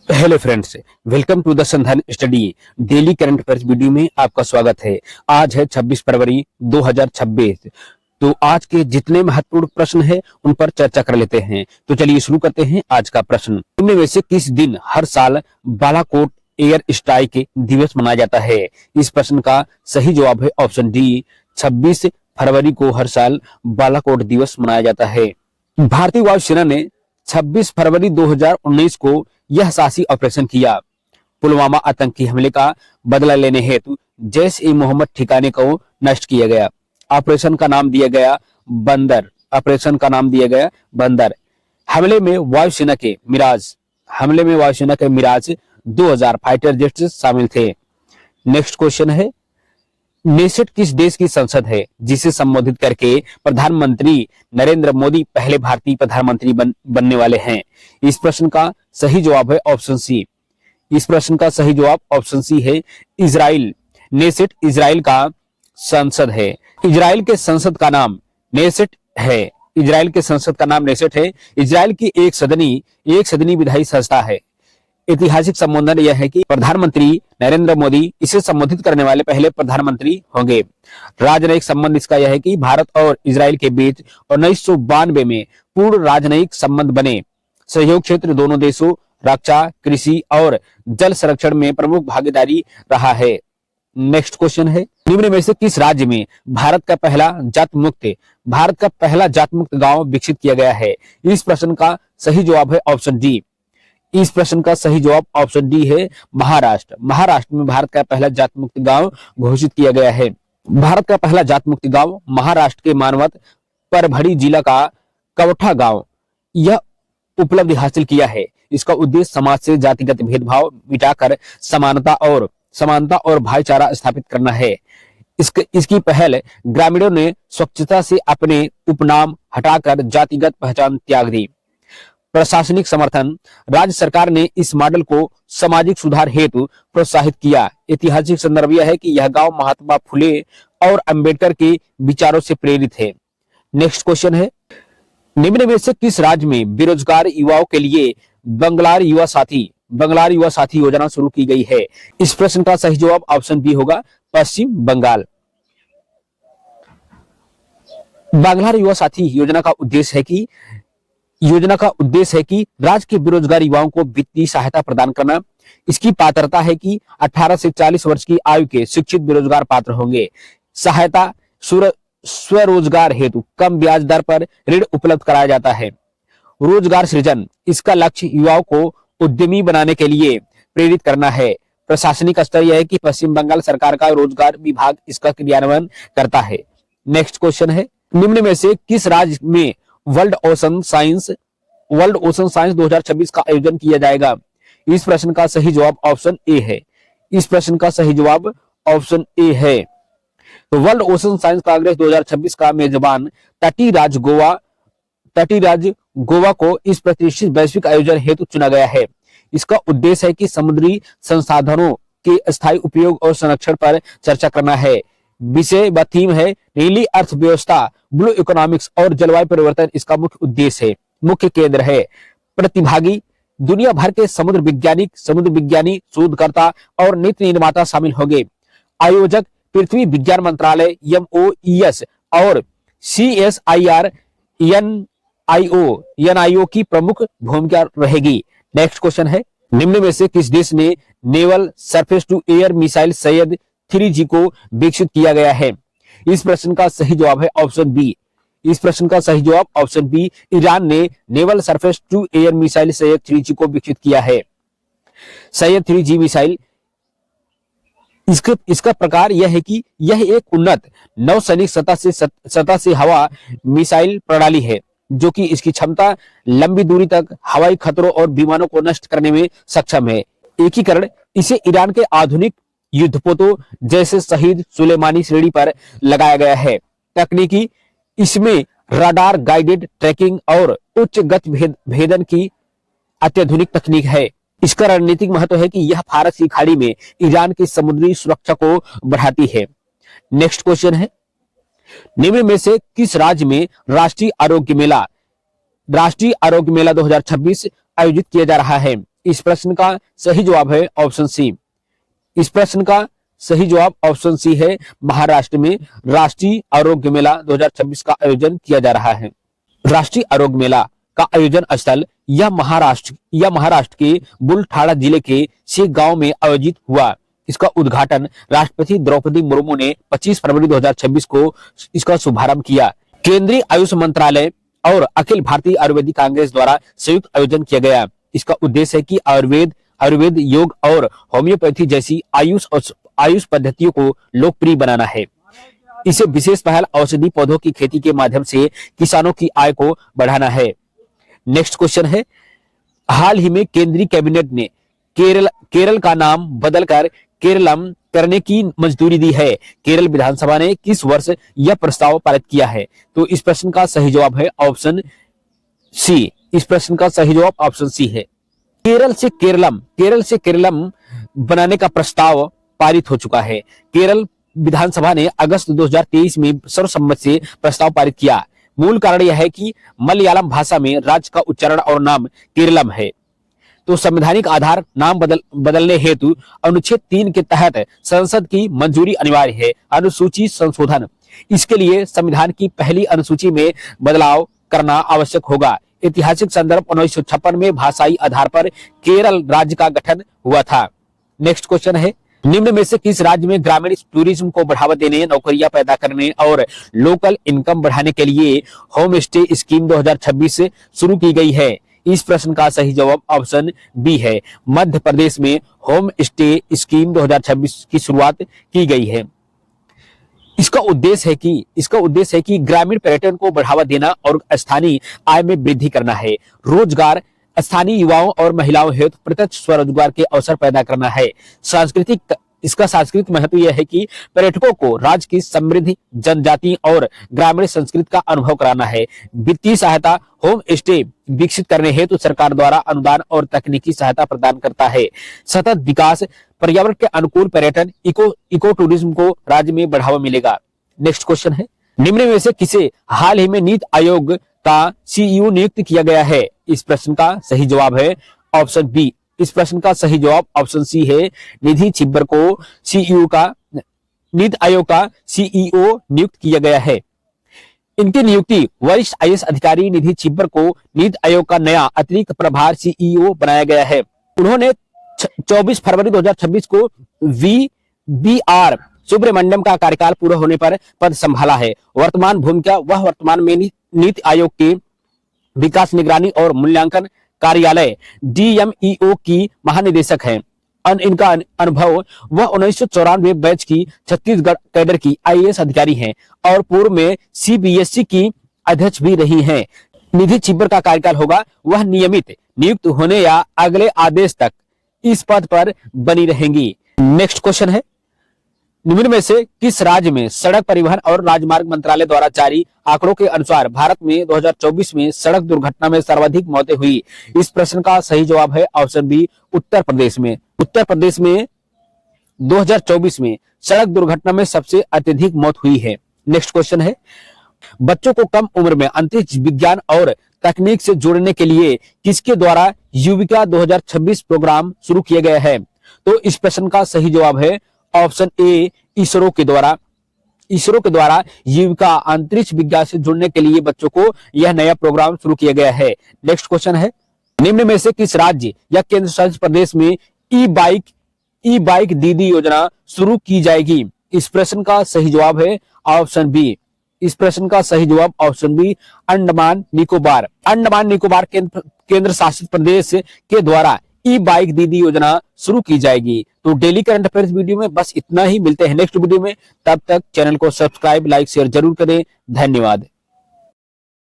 Hello friends, welcome to the Sandhan study daily current affairs video में आपका स्वागत है। आज है 26 फरवरी 2026। तो आज के जितने महत्वपूर्ण प्रश्न हैं उन पर चर्चा कर लेते हैं। तो चलिए शुरू करते हैं आज का प्रश्न। निम्न में से किस दिन हर साल बालाकोट एयर स्ट्राइक दिवस मनाया जाता है? इस प्रश्न का सही जवाब है ऑप्शन डी, 26 फरवरी को हर साल बालाकोट दिवस मनाया जाता है। भारतीय वायुसेना ने 26 फरवरी 2019 को यह साहसी ऑपरेशन किया। पुलवामा आतंकी हमले का बदला लेने हेतु जैश-ए-मोहम्मद ठिकाने को नष्ट किया गया। ऑपरेशन का नाम दिया गया बंदर। हमले में वायुसेना के मिराज 2000 फाइटर जेट्स शामिल थे। नेक्स्ट क्वेश्चन है, नेसेट किस देश की संसद है जिसे संबोधित करके प्रधानमंत्री नरेंद्र मोदी पहले भारतीय प्रधानमंत्री बनने वाले हैं? इस प्रश्न का सही जवाब है ऑप्शन सी है इजराइल। नेसेट इजराइल का संसद है। इजराइल के संसद का नाम नेसेट है। इजराइल की एक सदनी विधायी संस्था है। ऐतिहासिक संबोधन यह है कि प्रधानमंत्री नरेंद्र मोदी इसे संबोधित करने वाले पहले प्रधानमंत्री होंगे। राजनयिक संबंध इसका यह है कि भारत और इजराइल के बीच 1992 में पूर्ण राजनयिक संबंध बने। सहयोग क्षेत्र दोनों देशों रक्षा, कृषि और जल संरक्षण में प्रमुख भागीदारी रहा है। नेक्स्ट क्वेश्चन है, निम्न में से किस राज्य में भारत का पहला जात मुक्त गांव विकसित किया गया है? इस प्रश्न का सही जवाब है ऑप्शन डी है महाराष्ट्र। महाराष्ट्र में भारत का पहला जात मुक्त गांव घोषित किया गया है। भारत का पहला जात मुक्त गांव महाराष्ट्र के मानवत परभणी जिला का कवठा गांव यह उपलब्धि हासिल किया है। इसका उद्देश्य समाज से जातिगत भेदभाव मिटाकर समानता और भाईचारा स्थापित करना है। इसकी पहल ग्रामीणों ने स्वच्छता से अपने उपनाम हटाकर जातिगत पहचान त्याग दी। प्रशासनिक समर्थन, राज्य सरकार ने इस मॉडल को सामाजिक सुधार हेतु प्रोत्साहित किया। ऐतिहासिक संदर्भ यह है कि यह गांव महात्मा फुले और अंबेडकर के विचारों से प्रेरित है। नेक्स्ट क्वेश्चन है, निम्न में से किस राज्य में बेरोजगार युवाओं के लिए बंगलार युवा साथी योजना शुरू की गई है? इस प्रश्न का सही जवाब ऑप्शन बी होगा पश्चिम बंगाल। बंगलार युवा साथी योजना का उद्देश्य है कि राज्य के बेरोजगार युवाओं को वित्तीय सहायता प्रदान करना। इसकी पात्रता है कि 18 से 40 वर्ष की आयु के शिक्षित बेरोजगार पात्र होंगे। सहायता स्वरोजगार हेतु कम ब्याज दर पर ऋण उपलब्ध कराया जाता है। रोजगार सृजन, इसका लक्ष्य युवाओं को उद्यमी बनाने के लिए प्रेरित करना है। प्रशासनिक स्तर यह है कि पश्चिम बंगाल सरकार का रोजगार विभाग इसका क्रियान्वयन करता है। नेक्स्ट क्वेश्चन है, निम्न में से किस राज्य में वर्ल्ड ओशन साइंस 2026 का आयोजन किया जाएगा? इस प्रश्न का सही जवाब ऑप्शन ए है। तो वर्ल्ड ओशन साइंस कांग्रेस 2026 का मेजबान तटीय राज्य गोवा को इस प्रतिष्ठित वैश्विक आयोजन हेतु चुना गया है। इसका उद्देश्य है कि समुद्री संसाधनों के स्थायी उपयोग और संरक्षण पर चर्चा करना है। विषय व थीम है नीली अर्थव्यवस्था, ब्लू इकोनॉमिक्स और जलवायु परिवर्तन इसका मुख्य केंद्र है। प्रतिभागी दुनिया भर के समुद्र विज्ञानी, शोधकर्ता और नीति निर्माता शामिल होंगे। आयोजक पृथ्वी विज्ञान मंत्रालय MOES और CSIR NIO की प्रमुख भूमिका रहेगी। नेक्स्ट क्वेश्चन है, निम्न में से किस देश ने naval surface to air missile Sayyad 3G को विकसित किया गया है? इस प्रश्न का सही जवाब है ऑप्शन बी। ईरान ने naval surface to air missile Sayyad 3G को विकसित किया है। सैयद 3G मिसाइल इसका प्रकार यह है कि यह एक उन्नत नौसैनिक सतह से हवा मिसाइल प्रणाली है जो कि इसकी क्षमता लंबी दूरी तक हवाई खतरों और विमानों को नष्ट करने में सक्षम है। एकीकरण, इसे ईरान के आधुनिक युद्धपोतों जैसे शहीद सुलेमानी श्रेणी पर लगाया गया है। तकनीकी, इसमें रडार गाइडेड ट्रैकिंग और उच्च गति भेदन की अत्याधुनिक तकनीक है। इसका रणनीतिक महत्व है कि यह फारस की खाड़ी में ईरान की समुद्री सुरक्षा को बढ़ाती है। नेक्स्ट क्वेश्चन है, निम्न में से किस राज्य में राष्ट्रीय आरोग्य मेला 2026 आयोजित किया जा रहा है? इस प्रश्न का सही जवाब है ऑप्शन सी। इस प्रश्न का सही जवाब ऑप्शन सी है। महाराष्ट्र में राष्ट्रीय आरोग्य मेला 2026 का आयोजन किया जा रहा है। राष्ट्रीय आरोग्य मेला का आयोजन स्थल यह महाराष्ट्र के बुलढाना जिले के से गांव में आयोजित हुआ। इसका उद्घाटन राष्ट्रपति द्रौपदी मुर्मू ने 25 फरवरी 2026 को इसका शुभारंभ किया। केंद्रीय आयुष मंत्रालय और अखिल भारतीय आयुर्वेदिक कांग्रेस द्वारा संयुक्त आयोजन किया गया। इसका उद्देश्य है कि आयुर्वेद, योग और होम्योपैथी जैसी आयुष पद्धतियों को लोकप्रिय बनाना है। इसे विशेष पहल औषधि पौधों की खेती के माध्यम से किसानों की आय को बढ़ाना है। नेक्स्ट क्वेश्चन है, हाल ही में केंद्रीय कैबिनेट ने केरल का नाम बदलकर केरलम करने की मंजूरी दी है। केरल विधानसभा ने किस वर्ष यह प्रस्ताव पारित किया है? तो इस प्रश्न का सही जवाब है ऑप्शन सी। इस प्रश्न का सही जवाब ऑप्शन सी है। केरल से केरलम बनाने का प्रस्ताव पारित हो चुका है। केरल विधानसभा ने अगस्त 2023 में सर्वसम्मति से प्रस्ताव पारित किया। मूल कारण यह है कि मलयालम भाषा में राज्य का उच्चारण और नाम केरलम है। तो संवैधानिक आधार नाम बदलने हेतु अनुच्छेद 3 के तहत संसद की मंजूरी अनिवार्य है। अनुसूची संशोधन, इसके लिए संविधान की पहली अनुसूची में बदलाव करना आवश्यक होगा। ऐतिहासिक संदर्भ 1956 में भाषाई आधार पर केरल राज्य का गठन हुआ था। नेक्स्ट क्वेश्चन है, निम्न में से किस राज्य में ग्रामीण टूरिज्म को बढ़ावा देने, नौकरियां पैदा करने और लोकल इनकम बढ़ाने के लिए होम स्टे स्कीम 2026 शुरू की गई है? इस प्रश्न का सही जवाब ऑप्शन बी है। मध्य प्रदेश में होम स्टे स्कीम 2026 की शुरुआत की गई है। इसका उद्देश्य है कि ग्रामीण पर्यटन को बढ़ावा देना और स्थानीय आय में वृद्धि करना है। रोजगार, स्थानीय युवाओं और महिलाओं हेतु प्रत्यक्ष स्वरोजगार के अवसर पैदा करना है। इसका सांस्कृतिक महत्व यह है कि पर्यटकों को राज्य की समृद्धि, जनजाति और ग्रामीण संस्कृति का अनुभव कराना है। वित्तीय सहायता, होम स्टे विकसित करने हेतु सरकार द्वारा अनुदान और तकनीकी सहायता प्रदान करता है। सतत विकास, पर्यावरण के अनुकूल पर्यटन, इको टूरिज्म को राज्य में बढ़ावा मिलेगा। नेक्स्ट क्वेश्चन है, निम्न में से किसे हाल ही में नीति आयोग का सीईओ नियुक्त किया गया है? इस प्रश्न का सही जवाब है ऑप्शन बी। इस प्रश्न का सही जवाब ऑप्शन सी है। निधि छिब्बर को नीति आयोग का सीईओ नियुक्त किया गया है। इनकी नियुक्ति वरिष्ठ आईएएस अधिकारी निधि छिब्बर को नीति आयोग का नया अतिरिक्त प्रभार सीईओ बनाया गया है। उन्होंने 24 फरवरी 2026 को वी.आर. सुब्रमण्यम का कार्यकाल पूरा होने पर पद संभाला है। वर्तमान में नीति आयोग के विकास, निगरानी और मूल्यांकन कार्यालय DMEO की महानिदेशक हैं। इनका अनुभव, वह 1994 बैच की छत्तीसगढ़ कैडर की आईएएस अधिकारी हैं और पूर्व में CBSE की अध्यक्ष भी रही हैं। निधि छिब्बर का कार्यकाल होगा, वह नियमित नियुक्त होने या अगले आदेश तक इस पद पर बनी रहेंगी। नेक्स्ट क्वेश्चन है, निम्न में से किस राज्य में सड़क परिवहन और राजमार्ग मंत्रालय द्वारा जारी आंकड़ों के अनुसार भारत में 2024 में सड़क दुर्घटना में सर्वाधिक मौतें हुई? इस प्रश्न का सही जवाब है ऑप्शन बी, उत्तर प्रदेश में। उत्तर प्रदेश में 2024 में सड़क दुर्घटना में सबसे अत्यधिक मौत हुई है। नेक्स्ट क्वेश्चन है, बच्चों को कम उम्र में अंतरिक्ष विज्ञान और तकनीक से जोड़ने के लिए किसके द्वारा युविका 2026 प्रोग्राम शुरू किया गया है? तो इस प्रश्न का सही जवाब है ऑप्शन ए, इसरो के द्वारा युविका अंतरिक्ष विज्ञान से जुड़ने के लिए बच्चों को यह नया प्रोग्राम शुरू किया गया है। नेक्स्ट क्वेश्चन है, निम्न में से किस राज्य या केंद्र शासित प्रदेश में ई बाइक दीदी योजना शुरू की जाएगी? इस प्रश्न का सही जवाब है ऑप्शन बी। इस प्रश्न का सही जवाब ऑप्शन बी, अंडमान निकोबार केंद्र शासित प्रदेश के द्वारा ई बाइक दीदी योजना शुरू की जाएगी। तो डेली करंट अफेयर्स वीडियो में बस इतना ही। मिलते हैं नेक्स्ट वीडियो में, तब तक चैनल को सब्सक्राइब, लाइक, शेयर जरूर करें। धन्यवाद।